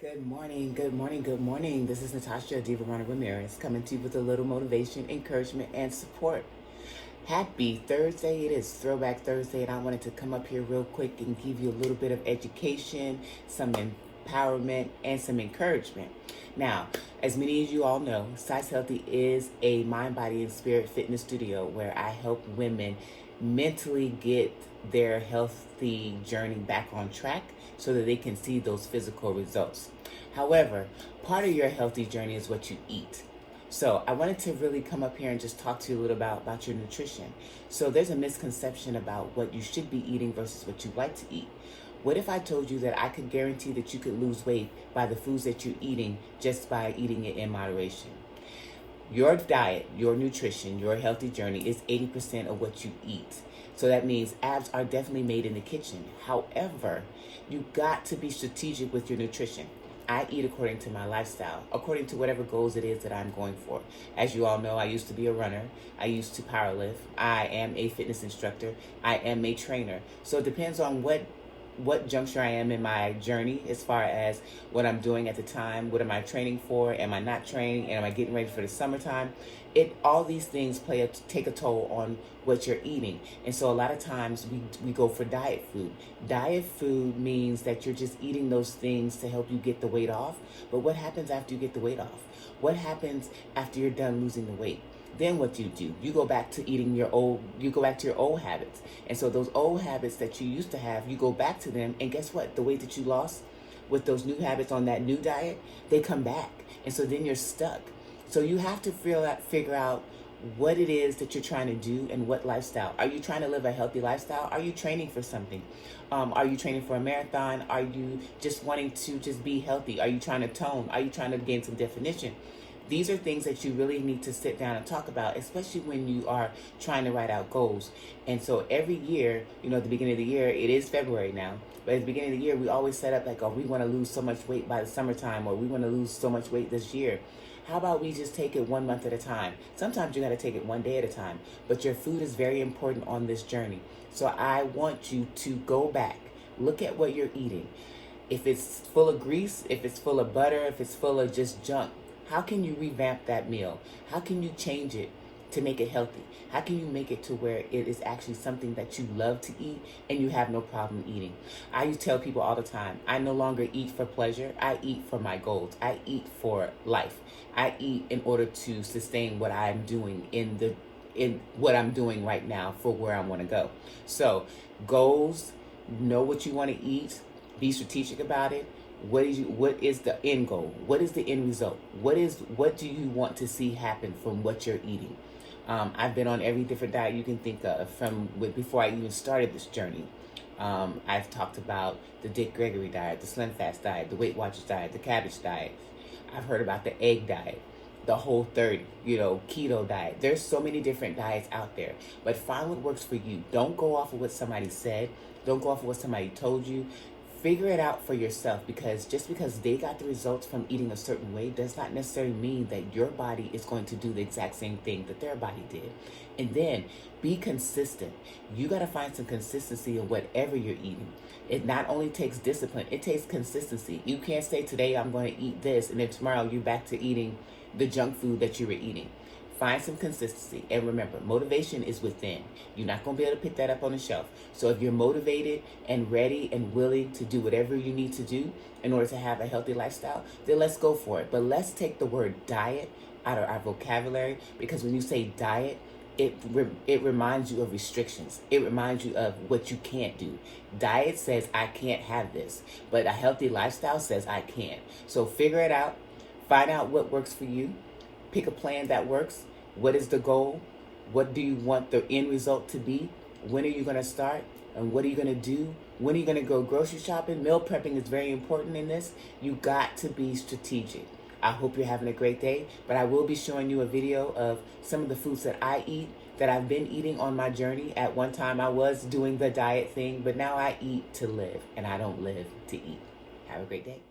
Good morning, good morning, good morning. This is Natasha Diva Ramirez coming to you with a little motivation, encouragement, and support. Happy Thursday. It is Throwback Thursday, and I wanted to come up here real quick and give you a little bit of education, some empowerment, and some encouragement. Now, as many as you all know, Size Healthy is a mind, body, and spirit fitness studio where I help women mentally get their healthy journey back on track so that they can see those physical results. However, part of your healthy journey is what you eat. So I wanted to really come up here and just talk to you a little about your nutrition. So there's a misconception about what you should be eating versus what you like to eat. What if I told you that I could guarantee that you could lose weight by the foods that you're eating just by eating it in moderation? Your diet, your nutrition, your healthy journey is 80% of what you eat. So that means abs are definitely made in the kitchen. However, you got to be strategic with your nutrition. I eat according to my lifestyle, according to whatever goals it is that I'm going for. As you all know, I used to be a runner. I used to powerlift. I am a fitness instructor. I am a trainer. So it depends on what juncture I am in my journey as far as what I'm doing at the time. What am I training for? Am I not training? And am I getting ready for the summertime? All these things take a toll on what you're eating. And so a lot of times we go for diet food. Diet food means that you're just eating those things to help you get the weight off. But what happens after you get the weight off? What happens after you're done losing the weight? Then what do? You go back to you go back to your old habits. And so those old habits that you used to have, you go back to them. And guess what? The weight that you lost with those new habits on that new diet, they come back. And so then you're stuck. So you have to figure out what it is that you're trying to do and what lifestyle. Are you trying to live a healthy lifestyle? Are you training for something? Are you training for a marathon? Are you just wanting to just be healthy? Are you trying to tone? Are you trying to gain some definition? These are things that you really need to sit down and talk about, especially when you are trying to write out goals. And so every year, at the beginning of the year, it is February now, but at the beginning of the year, we always set up like, oh, we want to lose so much weight by the summertime, or we want to lose so much weight this year. How about we just take it 1 month at a time? Sometimes you got to take it 1 day at a time, but your food is very important on this journey. So I want you to go back, look at what you're eating. If it's full of grease, if it's full of butter, if it's full of just junk, how can you revamp that meal? How can you change it to make it healthy? How can you make it to where it is actually something that you love to eat and you have no problem eating? I used to tell people all the time, I no longer eat for pleasure. I eat for my goals. I eat for life. I eat in order to sustain what I'm doing in what I'm doing right now for where I want to go. So goals, know what you want to eat, be strategic about it. What is the end goal? What is the end result? What do you want to see happen from what you're eating? I've been on every different diet you can think of before I even started this journey. I've talked about the Dick Gregory diet, the Slim Fast diet, the Weight Watchers diet, the cabbage diet. I've heard about the egg diet, the Whole30, keto diet. There's so many different diets out there, but find what works for you. Don't go off of what somebody said. Don't go off of what somebody told you. Figure it out for yourself, because just because they got the results from eating a certain way does not necessarily mean that your body is going to do the exact same thing that their body did. And then be consistent. You got to find some consistency in whatever you're eating. It not only takes discipline, it takes consistency. You can't say today I'm going to eat this and then tomorrow you're back to eating the junk food that you were eating. Find some consistency. And remember, motivation is within. You're not going to be able to pick that up on the shelf. So if you're motivated and ready and willing to do whatever you need to do in order to have a healthy lifestyle, then let's go for it. But let's take the word diet out of our vocabulary, because when you say diet, it reminds you of restrictions. It reminds you of what you can't do. Diet says, I can't have this. But a healthy lifestyle says, I can. So figure it out. Find out what works for you. Pick a plan that works. What is the goal? What do you want the end result to be? When are you going to start? And what are you going to do? When are you going to go grocery shopping? Meal prepping is very important in this. You got to be strategic. I hope you're having a great day, but I will be showing you a video of some of the foods that I eat, that I've been eating on my journey. At one time I was doing the diet thing, but now I eat to live, and I don't live to eat. Have a great day.